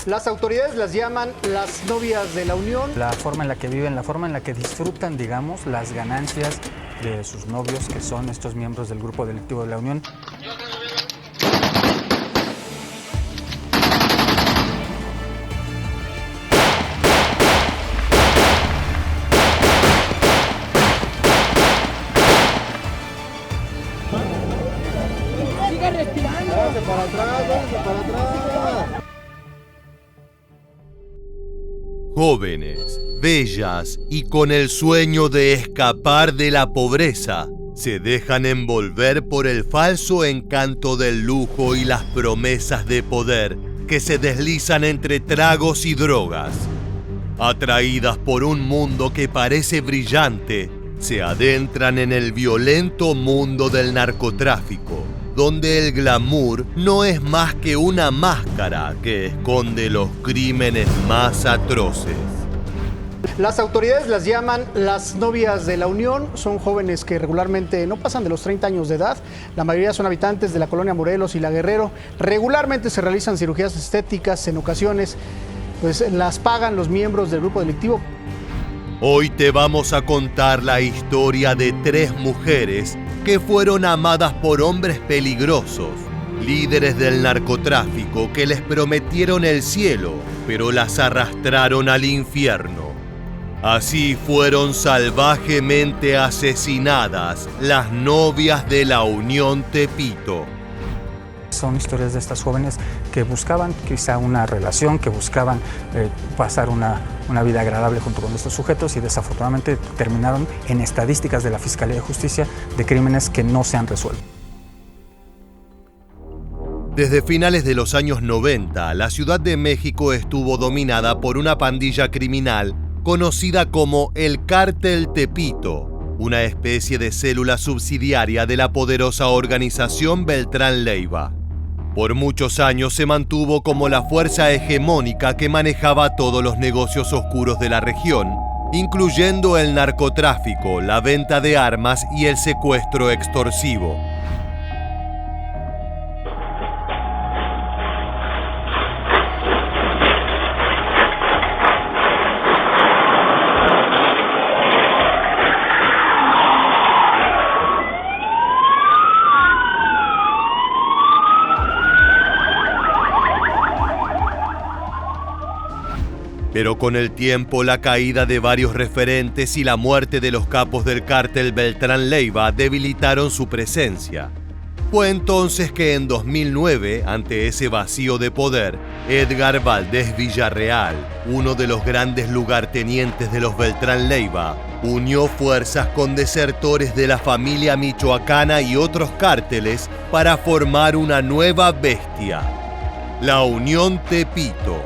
Las autoridades las llaman las novias de la unión. La forma en la que viven, la forma en la que disfrutan, digamos, las ganancias de sus novios, que son estos miembros del grupo delictivo de la unión. Sigue respirando. Váyanse para atrás, váyanse para atrás. Jóvenes, bellas y con el sueño de escapar de la pobreza, se dejan envolver por el falso encanto del lujo y las promesas de poder que se deslizan entre tragos y drogas. Atraídas por un mundo que parece brillante, se adentran en el violento mundo del narcotráfico, donde el glamour no es más que una máscara que esconde los crímenes más atroces. Las autoridades las llaman las novias de la unión. Son jóvenes que regularmente no pasan de los 30 años de edad. La mayoría son habitantes de la colonia Morelos y La Guerrero. Regularmente se realizan cirugías estéticas. En ocasiones pues las pagan los miembros del grupo delictivo. Hoy te vamos a contar la historia de 3 mujeres que fueron amadas por hombres peligrosos, líderes del narcotráfico que les prometieron el cielo, pero las arrastraron al infierno. Así fueron salvajemente asesinadas las novias de la Unión Tepito. Son historias de estas jóvenes que buscaban quizá una relación, que buscaban pasar una vida agradable junto con estos sujetos y desafortunadamente terminaron en estadísticas de la Fiscalía de Justicia de crímenes que no se han resuelto. Desde finales de los años 90, la Ciudad de México estuvo dominada por una pandilla criminal conocida como el Cártel Tepito, una especie de célula subsidiaria de la poderosa organización Beltrán Leiva. Por muchos años se mantuvo como la fuerza hegemónica que manejaba todos los negocios oscuros de la región, incluyendo el narcotráfico, la venta de armas y el secuestro extorsivo. Pero con el tiempo, la caída de varios referentes y la muerte de los capos del cártel Beltrán Leiva debilitaron su presencia. Fue entonces que en 2009, ante ese vacío de poder, Edgar Valdés Villarreal, uno de los grandes lugartenientes de los Beltrán Leiva, unió fuerzas con desertores de la familia michoacana y otros cárteles para formar una nueva bestia, la Unión Tepito.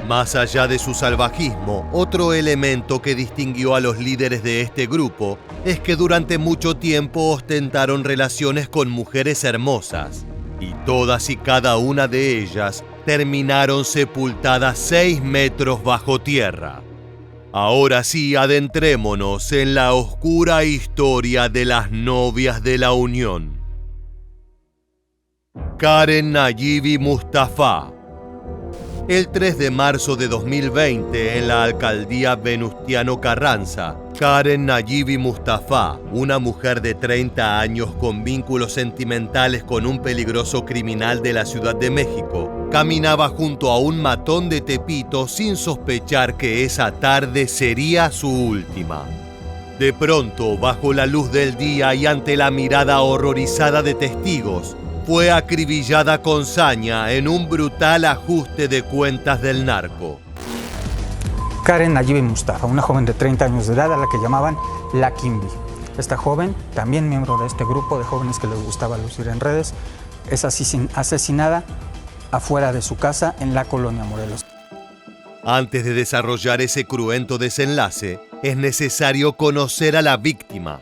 Más allá de su salvajismo, otro elemento que distinguió a los líderes de este grupo es que durante mucho tiempo ostentaron relaciones con mujeres hermosas, y todas y cada una de ellas terminaron sepultadas 6 metros bajo tierra. Ahora sí, adentrémonos en la oscura historia de las novias de la Unión. Karen Nayibi Mustafa. El 3 de marzo de 2020, en la alcaldía Venustiano Carranza, Karen Nayibi Mustafa, una mujer de 30 años con vínculos sentimentales con un peligroso criminal de la Ciudad de México, caminaba junto a un matón de Tepito sin sospechar que esa tarde sería su última. De pronto, bajo la luz del día y ante la mirada horrorizada de testigos, fue acribillada con saña en un brutal ajuste de cuentas del narco. Karen Nayibi Mustafa, una joven de 30 años de edad a la que llamaban La Kimbi. Esta joven, también miembro de este grupo de jóvenes que les gustaba lucir en redes, es asesinada afuera de su casa en la colonia Morelos. Antes de desarrollar ese cruento desenlace, es necesario conocer a la víctima.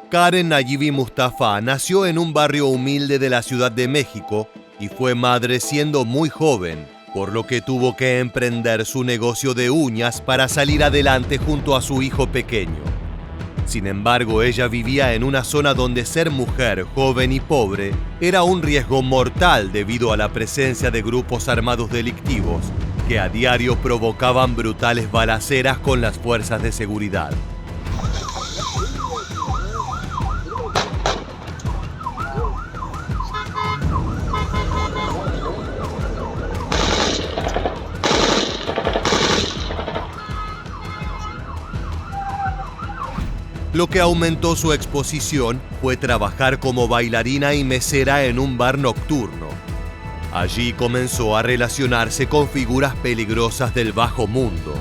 Karen Nayibi Mustafa nació en un barrio humilde de la Ciudad de México y fue madre siendo muy joven, por lo que tuvo que emprender su negocio de uñas para salir adelante junto a su hijo pequeño. Sin embargo, ella vivía en una zona donde ser mujer, joven y pobre era un riesgo mortal debido a la presencia de grupos armados delictivos que a diario provocaban brutales balaceras con las fuerzas de seguridad. Lo que aumentó su exposición fue trabajar como bailarina y mesera en un bar nocturno. Allí comenzó a relacionarse con figuras peligrosas del bajo mundo,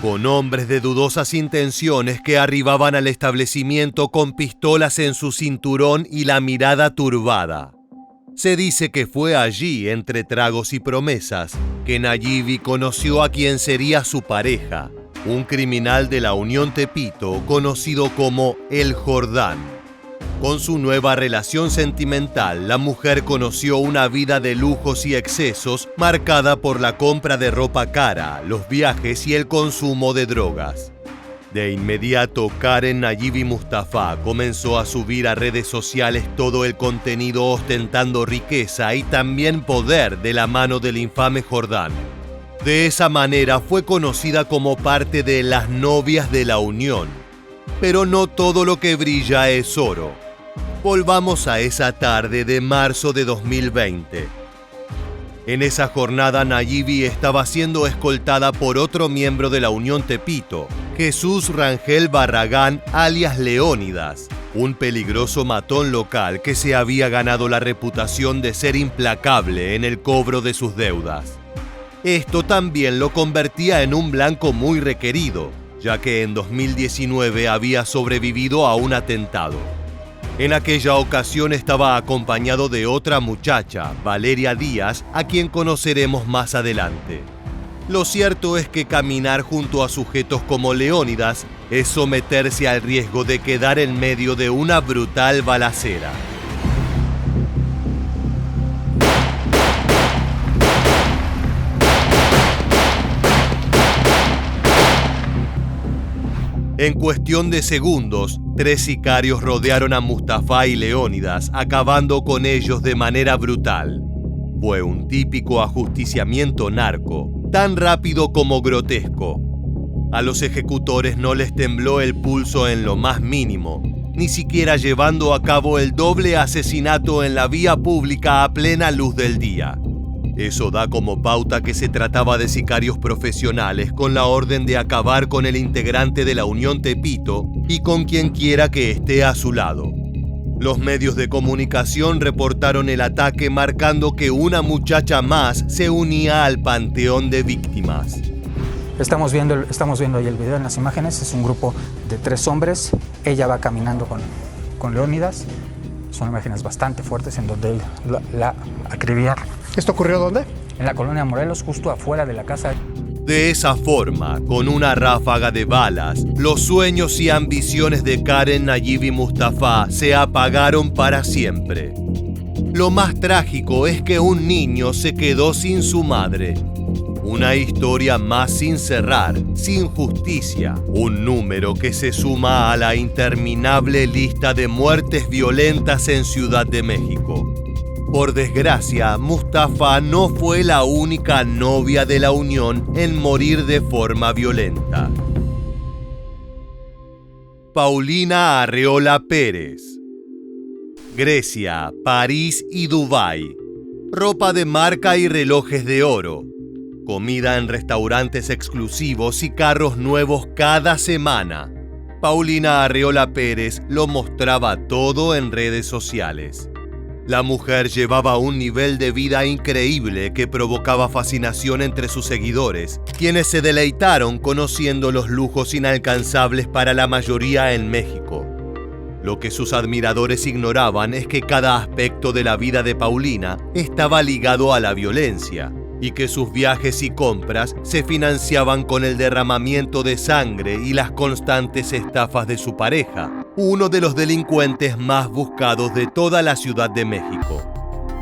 con hombres de dudosas intenciones que arribaban al establecimiento con pistolas en su cinturón y la mirada turbada. Se dice que fue allí, entre tragos y promesas, que Nayibi conoció a quien sería su pareja, un criminal de la Unión Tepito conocido como El Jordán. Con su nueva relación sentimental, la mujer conoció una vida de lujos y excesos marcada por la compra de ropa cara, los viajes y el consumo de drogas. De inmediato, Karen Nayibi Mustafa comenzó a subir a redes sociales todo el contenido ostentando riqueza y también poder de la mano del infame Jordán. De esa manera fue conocida como parte de las novias de la Unión. Pero no todo lo que brilla es oro. Volvamos a esa tarde de marzo de 2020. En esa jornada, Nayibi estaba siendo escoltada por otro miembro de la Unión Tepito, Jesús Rangel Barragán, alias Leónidas, un peligroso matón local que se había ganado la reputación de ser implacable en el cobro de sus deudas. Esto también lo convertía en un blanco muy requerido, ya que en 2019 había sobrevivido a un atentado. En aquella ocasión estaba acompañado de otra muchacha, Valeria Díaz, a quien conoceremos más adelante. Lo cierto es que caminar junto a sujetos como Leónidas es someterse al riesgo de quedar en medio de una brutal balacera. En cuestión de segundos, 3 sicarios rodearon a Mustafa y Leónidas, acabando con ellos de manera brutal. Fue un típico ajusticiamiento narco, tan rápido como grotesco. A los ejecutores no les tembló el pulso en lo más mínimo, ni siquiera llevando a cabo el doble asesinato en la vía pública a plena luz del día. Eso da como pauta que se trataba de sicarios profesionales con la orden de acabar con el integrante de la Unión Tepito y con quien quiera que esté a su lado. Los medios de comunicación reportaron el ataque marcando que una muchacha más se unía al panteón de víctimas. Estamos viendo ahí el video en las imágenes. Es un grupo de 3 hombres. Ella va caminando con Leónidas. Son imágenes bastante fuertes en donde la acribillaron. ¿Esto ocurrió dónde? En la colonia Morelos, justo afuera de la casa. De esa forma, con una ráfaga de balas, los sueños y ambiciones de Karen Nayibi Mustafa se apagaron para siempre. Lo más trágico es que un niño se quedó sin su madre. Una historia más sin cerrar, sin justicia, un número que se suma a la interminable lista de muertes violentas en Ciudad de México. Por desgracia, Mustafa no fue la única novia de la Unión en morir de forma violenta. Paulina Arreola Pérez. Grecia, París y Dubái. Ropa de marca y relojes de oro. Comida en restaurantes exclusivos y carros nuevos cada semana. Paulina Arreola Pérez lo mostraba todo en redes sociales. La mujer llevaba un nivel de vida increíble que provocaba fascinación entre sus seguidores, quienes se deleitaron conociendo los lujos inalcanzables para la mayoría en México. Lo que sus admiradores ignoraban es que cada aspecto de la vida de Paulina estaba ligado a la violencia y que sus viajes y compras se financiaban con el derramamiento de sangre y las constantes estafas de su pareja, uno de los delincuentes más buscados de toda la Ciudad de México.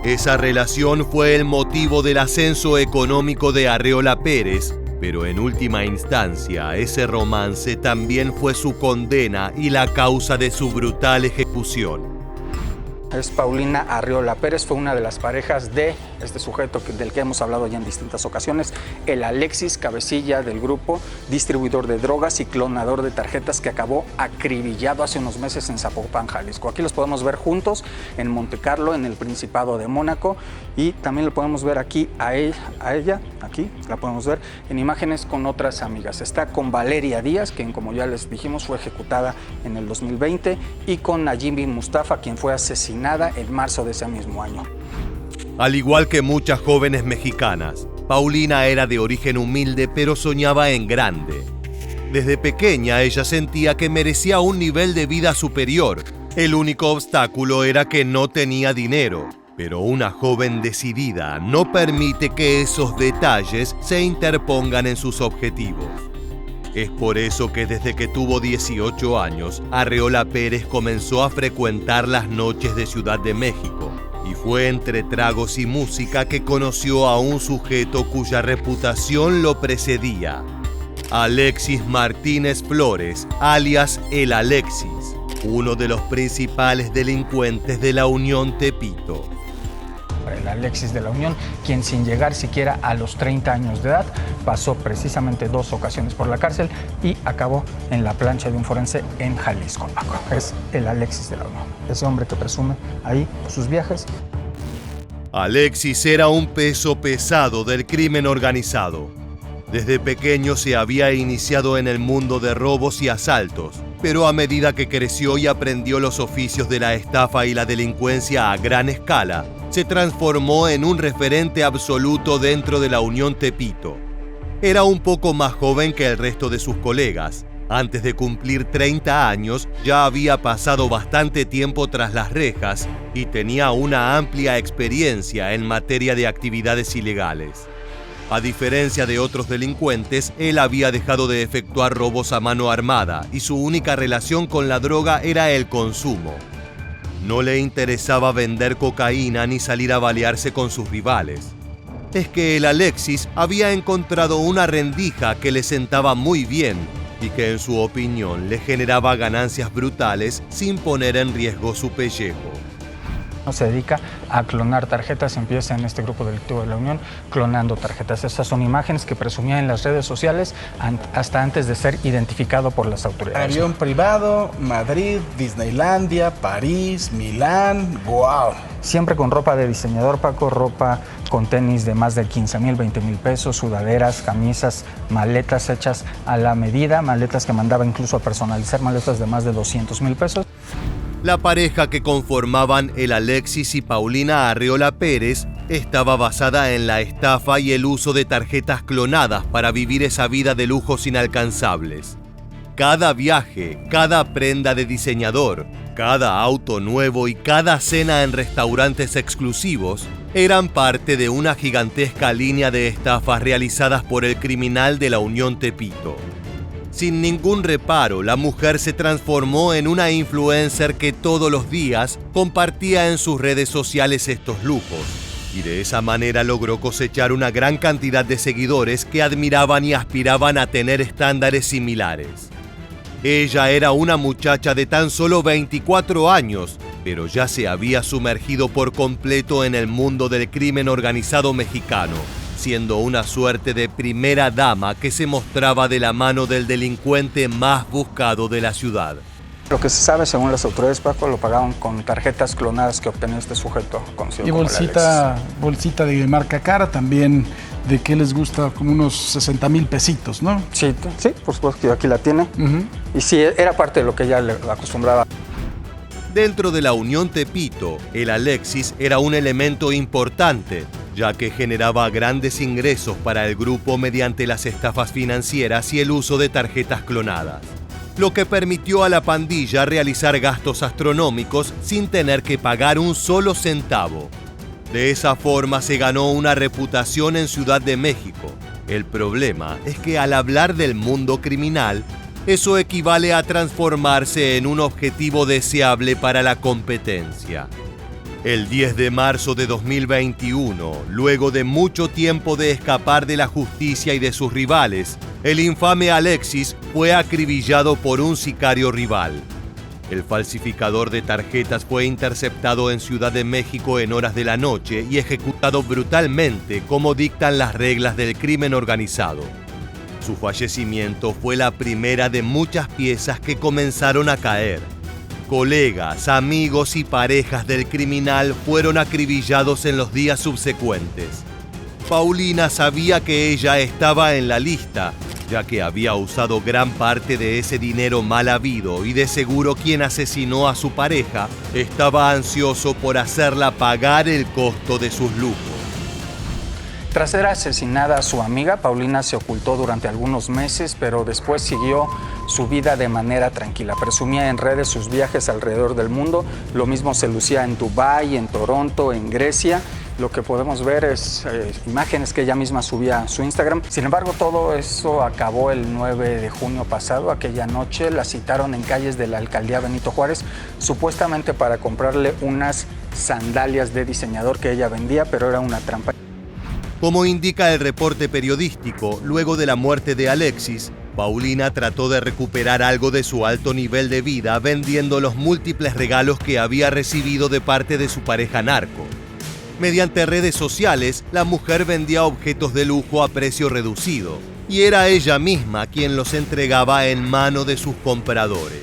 Esa relación fue el motivo del ascenso económico de Arreola Pérez, pero en última instancia ese romance también fue su condena y la causa de su brutal ejecución. Es Paulina Arriola Pérez, fue una de las parejas de este sujeto del que hemos hablado ya en distintas ocasiones, el Alexis, cabecilla del grupo, distribuidor de drogas y clonador de tarjetas, que acabó acribillado hace unos meses en Zapopan, Jalisco. Aquí los podemos ver juntos en Monte Carlo, en el Principado de Mónaco, y también lo podemos ver aquí a ella, aquí la podemos ver en imágenes con otras amigas. Está con Valeria Díaz, quien, como ya les dijimos, fue ejecutada en el 2020, y con Najimbi Mustafa, quien fue asesinada en marzo de ese mismo año. Al igual que muchas jóvenes mexicanas, Paulina era de origen humilde, pero soñaba en grande. Desde pequeña ella sentía que merecía un nivel de vida superior. El único obstáculo era que no tenía dinero, pero una joven decidida no permite que esos detalles se interpongan en sus objetivos. Es por eso que desde que tuvo 18 años, Arriola Pérez comenzó a frecuentar las noches de Ciudad de México, y fue entre tragos y música que conoció a un sujeto cuya reputación lo precedía: Alexis Martínez Flores, alias El Alexis, uno de los principales delincuentes de la Unión Tepito. El Alexis de la Unión, quien sin llegar siquiera a los 30 años de edad, pasó precisamente 2 ocasiones por la cárcel y acabó en la plancha de un forense en Jalisco. Es el Alexis de la Unión, ese hombre que presume ahí sus viajes. Alexis era un peso pesado del crimen organizado. Desde pequeño se había iniciado en el mundo de robos y asaltos, pero a medida que creció y aprendió los oficios de la estafa y la delincuencia a gran escala, se transformó en un referente absoluto dentro de la Unión Tepito. Era un poco más joven que el resto de sus colegas. Antes de cumplir 30 años, ya había pasado bastante tiempo tras las rejas y tenía una amplia experiencia en materia de actividades ilegales. A diferencia de otros delincuentes, él había dejado de efectuar robos a mano armada y su única relación con la droga era el consumo. No le interesaba vender cocaína ni salir a balearse con sus rivales. Es que el Alexis había encontrado una rendija que le sentaba muy bien y que en su opinión le generaba ganancias brutales sin poner en riesgo su pellejo. Se dedica a clonar tarjetas, empieza en este grupo delictivo de la Unión clonando tarjetas. Estas son imágenes que presumía en las redes sociales hasta antes de ser identificado por las autoridades. Avión privado, Madrid, Disneylandia, París, Milán, ¡wow! Siempre con ropa de diseñador, Paco, ropa con tenis de más de 15,000, 20,000 pesos, sudaderas, camisas, maletas hechas a la medida, maletas que mandaba incluso a personalizar, maletas de más de 200,000 pesos. La pareja que conformaban el Alexis y Paulina Arriola Pérez estaba basada en la estafa y el uso de tarjetas clonadas para vivir esa vida de lujos inalcanzables. Cada viaje, cada prenda de diseñador, cada auto nuevo y cada cena en restaurantes exclusivos eran parte de una gigantesca línea de estafas realizadas por el criminal de la Unión Tepito. Sin ningún reparo, la mujer se transformó en una influencer que todos los días compartía en sus redes sociales estos lujos, y de esa manera logró cosechar una gran cantidad de seguidores que admiraban y aspiraban a tener estándares similares. Ella era una muchacha de tan solo 24 años, pero ya se había sumergido por completo en el mundo del crimen organizado mexicano, siendo una suerte de primera dama que se mostraba de la mano del delincuente más buscado de la ciudad. Lo que se sabe, según las autoridades, Paco, lo pagaban con tarjetas clonadas que obtenía este sujeto conocido Y como bolsita de marca cara también, de que les gusta como unos 60,000 pesitos, ¿no? Sí, por supuesto que aquí la tiene. Y sí, era parte de lo que ella le acostumbraba. Dentro de la Unión Tepito, el Alexis era un elemento importante, ya que generaba grandes ingresos para el grupo mediante las estafas financieras y el uso de tarjetas clonadas, lo que permitió a la pandilla realizar gastos astronómicos sin tener que pagar un solo centavo. De esa forma se ganó una reputación en Ciudad de México. El problema es que al hablar del mundo criminal, eso equivale a transformarse en un objetivo deseable para la competencia. El 10 de marzo de 2021, luego de mucho tiempo de escapar de la justicia y de sus rivales, el infame Alexis fue acribillado por un sicario rival. El falsificador de tarjetas fue interceptado en Ciudad de México en horas de la noche y ejecutado brutalmente como dictan las reglas del crimen organizado. Su fallecimiento fue la primera de muchas piezas que comenzaron a caer. Colegas, amigos y parejas del criminal fueron acribillados en los días subsecuentes. Paulina sabía que ella estaba en la lista, ya que había usado gran parte de ese dinero mal habido y de seguro quien asesinó a su pareja estaba ansioso por hacerla pagar el costo de sus lujos. Tras ser asesinada su amiga, Paulina se ocultó durante algunos meses, pero después siguió su vida de manera tranquila. Presumía en redes sus viajes alrededor del mundo, lo mismo se lucía en Dubái, en Toronto, en Grecia. Lo que podemos ver es imágenes que ella misma subía a su Instagram. Sin embargo, todo eso acabó el 9 de junio pasado. Aquella noche la citaron en calles de la alcaldía Benito Juárez, supuestamente para comprarle unas sandalias de diseñador que ella vendía, pero era una trampa. Como indica el reporte periodístico, luego de la muerte de Alexis, Paulina trató de recuperar algo de su alto nivel de vida vendiendo los múltiples regalos que había recibido de parte de su pareja narco. Mediante redes sociales, la mujer vendía objetos de lujo a precio reducido y era ella misma quien los entregaba en mano de sus compradores.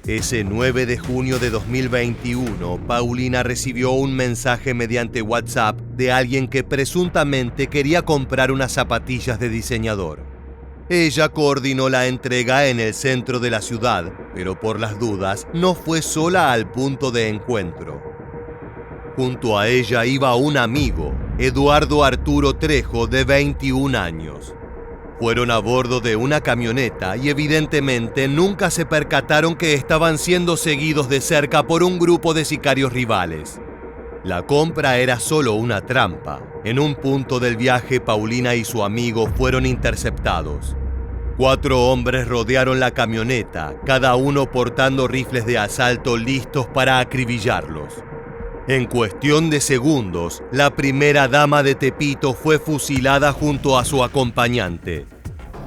Ese 9 de junio de 2021, Paulina recibió un mensaje mediante WhatsApp de alguien que presuntamente quería comprar unas zapatillas de diseñador. Ella coordinó la entrega en el centro de la ciudad, pero por las dudas no fue sola al punto de encuentro. Junto a ella iba un amigo, Eduardo Arturo Trejo, de 21 años. Fueron a bordo de una camioneta y evidentemente nunca se percataron que estaban siendo seguidos de cerca por un grupo de sicarios rivales. La compra era solo una trampa. En un punto del viaje, Paulina y su amigo fueron interceptados. 4 hombres rodearon la camioneta, cada uno portando rifles de asalto listos para acribillarlos. En cuestión de segundos, la primera dama de Tepito fue fusilada junto a su acompañante.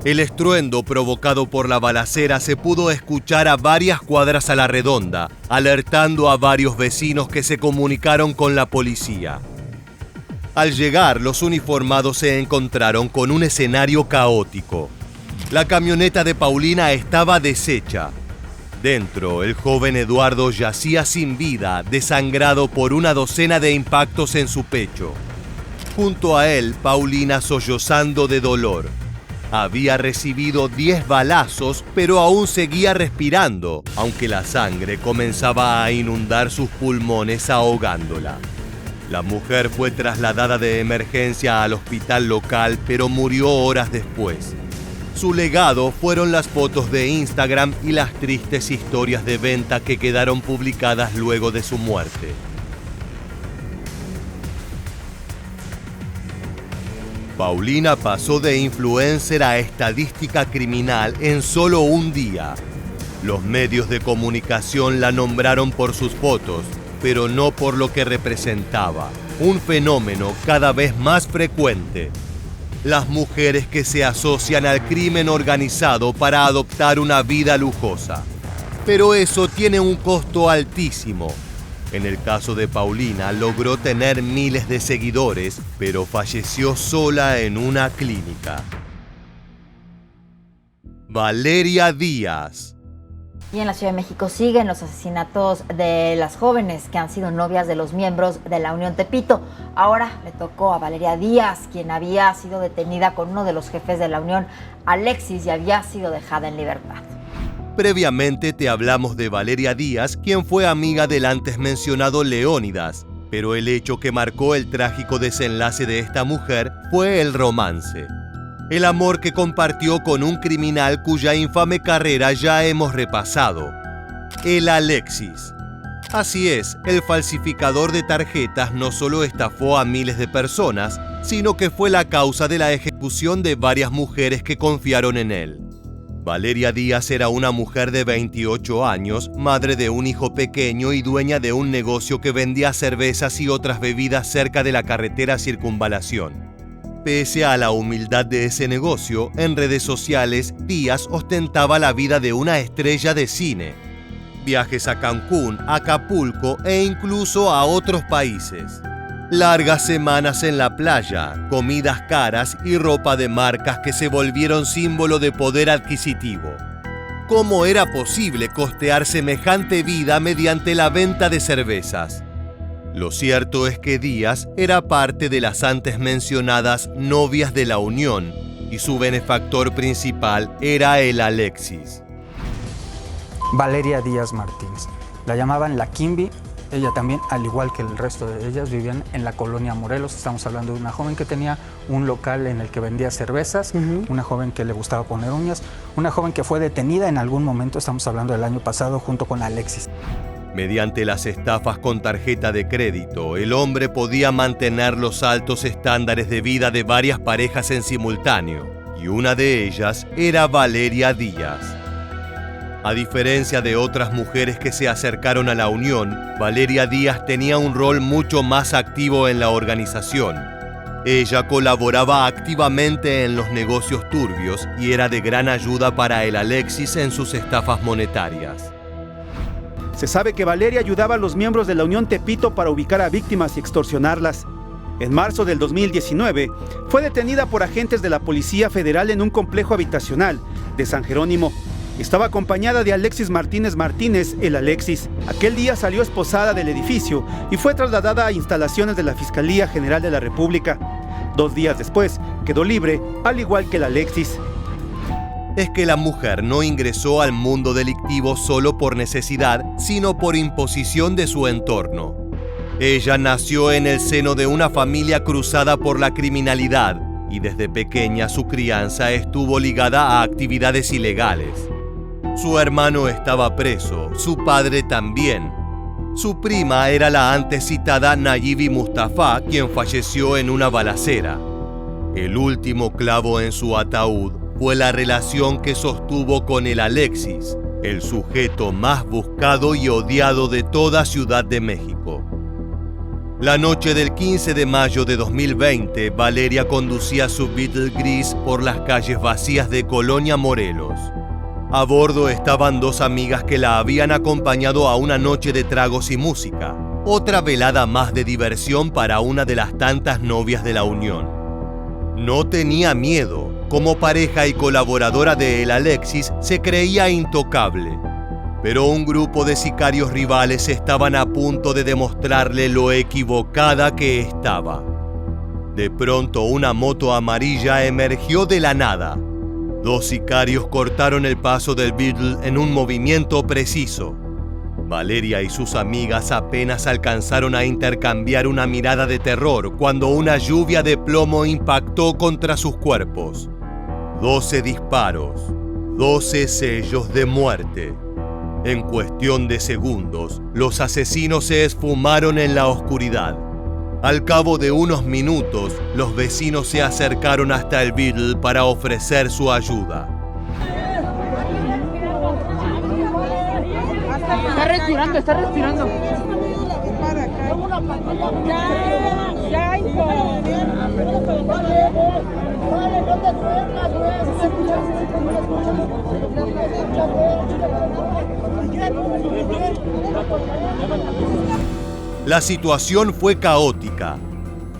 El estruendo provocado por la balacera se pudo escuchar a varias cuadras a la redonda, alertando a varios vecinos que se comunicaron con la policía. Al llegar, los uniformados se encontraron con un escenario caótico. La camioneta de Paulina estaba deshecha. Dentro, el joven Eduardo yacía sin vida, desangrado por una docena de impactos en su pecho. Junto a él, Paulina sollozando de dolor. Había recibido 10 balazos, pero aún seguía respirando, aunque la sangre comenzaba a inundar sus pulmones ahogándola. La mujer fue trasladada de emergencia al hospital local, pero murió horas después. Su legado fueron las fotos de Instagram y las tristes historias de venta que quedaron publicadas luego de su muerte. Paulina pasó de influencer a estadística criminal en solo un día. Los medios de comunicación la nombraron por sus fotos, pero no por lo que representaba, un fenómeno cada vez más frecuente. Las mujeres que se asocian al crimen organizado para adoptar una vida lujosa. Pero eso tiene un costo altísimo. En el caso de Paulina, logró tener miles de seguidores, pero falleció sola en una clínica. Valeria Díaz. Y en la Ciudad de México siguen los asesinatos de las jóvenes que han sido novias de los miembros de la Unión Tepito. Ahora le tocó a Valeria Díaz, quien había sido detenida con uno de los jefes de la Unión, Alexis, y había sido dejada en libertad. Previamente te hablamos de Valeria Díaz, quien fue amiga del antes mencionado Leónidas, pero el hecho que marcó el trágico desenlace de esta mujer fue el romance. El amor que compartió con un criminal cuya infame carrera ya hemos repasado, el Alexis. Así es, el falsificador de tarjetas no solo estafó a miles de personas, sino que fue la causa de la ejecución de varias mujeres que confiaron en él. Valeria Díaz era una mujer de 28 años, madre de un hijo pequeño y dueña de un negocio que vendía cervezas y otras bebidas cerca de la carretera Circunvalación. Pese a la humildad de ese negocio, en redes sociales, Díaz ostentaba la vida de una estrella de cine. viajes a Cancún, Acapulco e incluso a otros países. Largas semanas en la playa, comidas caras y ropa de marcas que se volvieron símbolo de poder adquisitivo. ¿Cómo era posible costear semejante vida mediante la venta de cervezas? Lo cierto es que Díaz era parte de las antes mencionadas novias de la Unión y su benefactor principal era el Alexis. Valeria Díaz Martínez. La llamaban la Kimby. Ella también, al igual que el resto de ellas, vivían en la colonia Morelos. Estamos hablando de una joven que tenía un local en el que vendía cervezas, una joven que le gustaba poner uñas, una joven que fue detenida en algún momento, estamos hablando del año pasado, junto con Alexis. Mediante las estafas con tarjeta de crédito, el hombre podía mantener los altos estándares de vida de varias parejas en simultáneo, y una de ellas era Valeria Díaz. A diferencia de otras mujeres que se acercaron a la Unión, Valeria Díaz tenía un rol mucho más activo en la organización. Ella colaboraba activamente en los negocios turbios y era de gran ayuda para el Alexis en sus estafas monetarias. Se sabe que Valeria ayudaba a los miembros de la Unión Tepito para ubicar a víctimas y extorsionarlas. En marzo del 2019, fue detenida por agentes de la Policía Federal en un complejo habitacional de San Jerónimo. Estaba acompañada de Alexis Martínez Martínez, el Alexis. Aquel día salió esposada del edificio y fue trasladada a instalaciones de la Fiscalía General de la República. 2 días después, quedó libre, al igual que el Alexis. Es que la mujer no ingresó al mundo delictivo solo por necesidad, sino por imposición de su entorno. Ella nació en el seno de una familia cruzada por la criminalidad y desde pequeña su crianza estuvo ligada a actividades ilegales. Su hermano estaba preso, su padre también. Su prima era la antes citada Nayibi Mustafa, quien falleció en una balacera. El último clavo en su ataúd fue la relación que sostuvo con el Alexis, el sujeto más buscado y odiado de toda Ciudad de México. La noche del 15 de mayo de 2020, Valeria conducía su Beetle gris por las calles vacías de Colonia Morelos. A bordo estaban 2 amigas que la habían acompañado a una noche de tragos y música, otra velada más de diversión para una de las tantas novias de la Unión. No tenía miedo. Como pareja y colaboradora de el Alexis, se creía intocable. Pero un grupo de sicarios rivales estaban a punto de demostrarle lo equivocada que estaba. De pronto, una moto amarilla emergió de la nada. 2 sicarios cortaron el paso del Beetle en un movimiento preciso. Valeria y sus amigas apenas alcanzaron a intercambiar una mirada de terror cuando una lluvia de plomo impactó contra sus cuerpos. 12 disparos, 12 sellos de muerte. En cuestión de segundos, los asesinos se esfumaron en la oscuridad. Al cabo de unos minutos, los vecinos se acercaron hasta el Beetle para ofrecer su ayuda. Está respirando, está respirando. Ya, hijo. La situación fue caótica.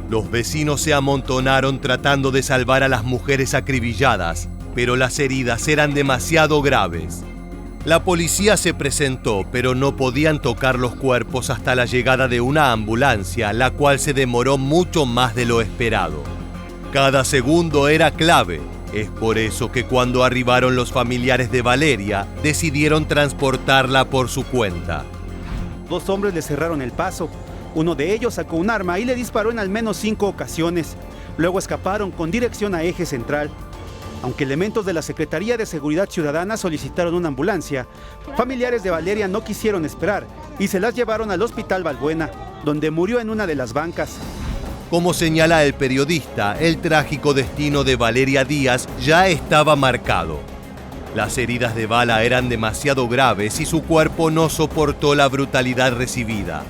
Los vecinos se amontonaron tratando de salvar a las mujeres acribilladas, pero las heridas eran demasiado graves. La policía se presentó, pero no podían tocar los cuerpos hasta la llegada de una ambulancia, la cual se demoró mucho más de lo esperado. Cada segundo era clave. Es por eso que cuando arribaron los familiares de Valeria, decidieron transportarla por su cuenta. 2 hombres le cerraron el paso. Uno de ellos sacó un arma y le disparó en al menos 5 ocasiones. Luego escaparon con dirección a Eje Central. Aunque elementos de la Secretaría de Seguridad Ciudadana solicitaron una ambulancia, familiares de Valeria no quisieron esperar y se las llevaron al Hospital Balbuena, donde murió en una de las bancas. Como señala el periodista, el trágico destino de Valeria Díaz ya estaba marcado. Las heridas de bala eran demasiado graves y su cuerpo no soportó la brutalidad recibida.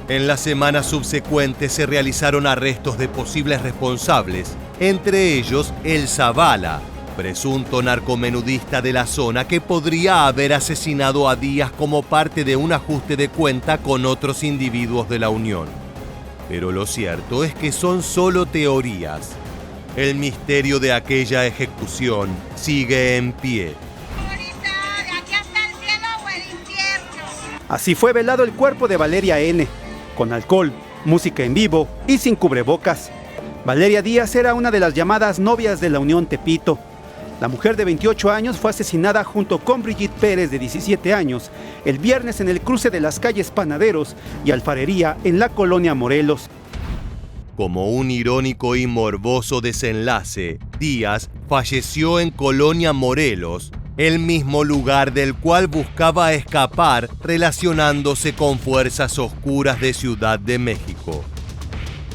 En las semanas subsecuentes se realizaron arrestos de posibles responsables, entre ellos el Zavala, presunto narcomenudista de la zona que podría haber asesinado a Díaz como parte de un ajuste de cuenta con otros individuos de la Unión. Pero lo cierto es que son solo teorías. El misterio de aquella ejecución sigue en pie. Así fue velado el cuerpo de Valeria N., con alcohol, música en vivo y sin cubrebocas. Valeria Díaz era una de las llamadas novias de la Unión Tepito. La mujer de 28 años fue asesinada junto con Brigitte Pérez, de 17 años, el viernes en el cruce de las calles Panaderos y Alfarería en la colonia Morelos. Como un irónico y morboso desenlace, Díaz falleció en Colonia Morelos, el mismo lugar del cual buscaba escapar relacionándose con fuerzas oscuras de Ciudad de México.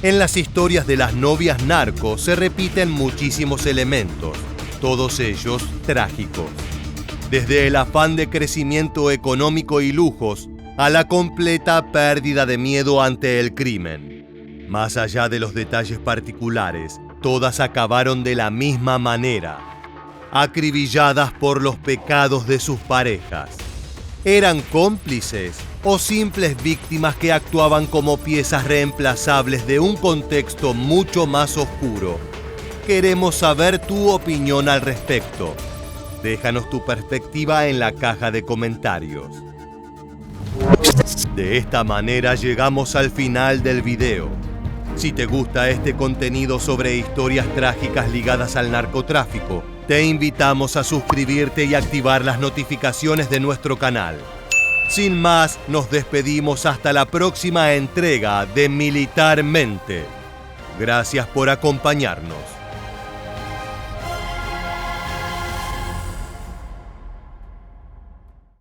En las historias de las novias narcos se repiten muchísimos elementos, todos ellos trágicos. Desde el afán de crecimiento económico y lujos a la completa pérdida de miedo ante el crimen. Más allá de los detalles particulares, todas acabaron de la misma manera, acribilladas por los pecados de sus parejas. ¿Eran cómplices o simples víctimas que actuaban como piezas reemplazables de un contexto mucho más oscuro? Queremos saber tu opinión al respecto. Déjanos tu perspectiva en la caja de comentarios. De esta manera llegamos al final del video. Si te gusta este contenido sobre historias trágicas ligadas al narcotráfico, te invitamos a suscribirte y activar las notificaciones de nuestro canal. Sin más, nos despedimos hasta la próxima entrega de Militarmente. Gracias por acompañarnos.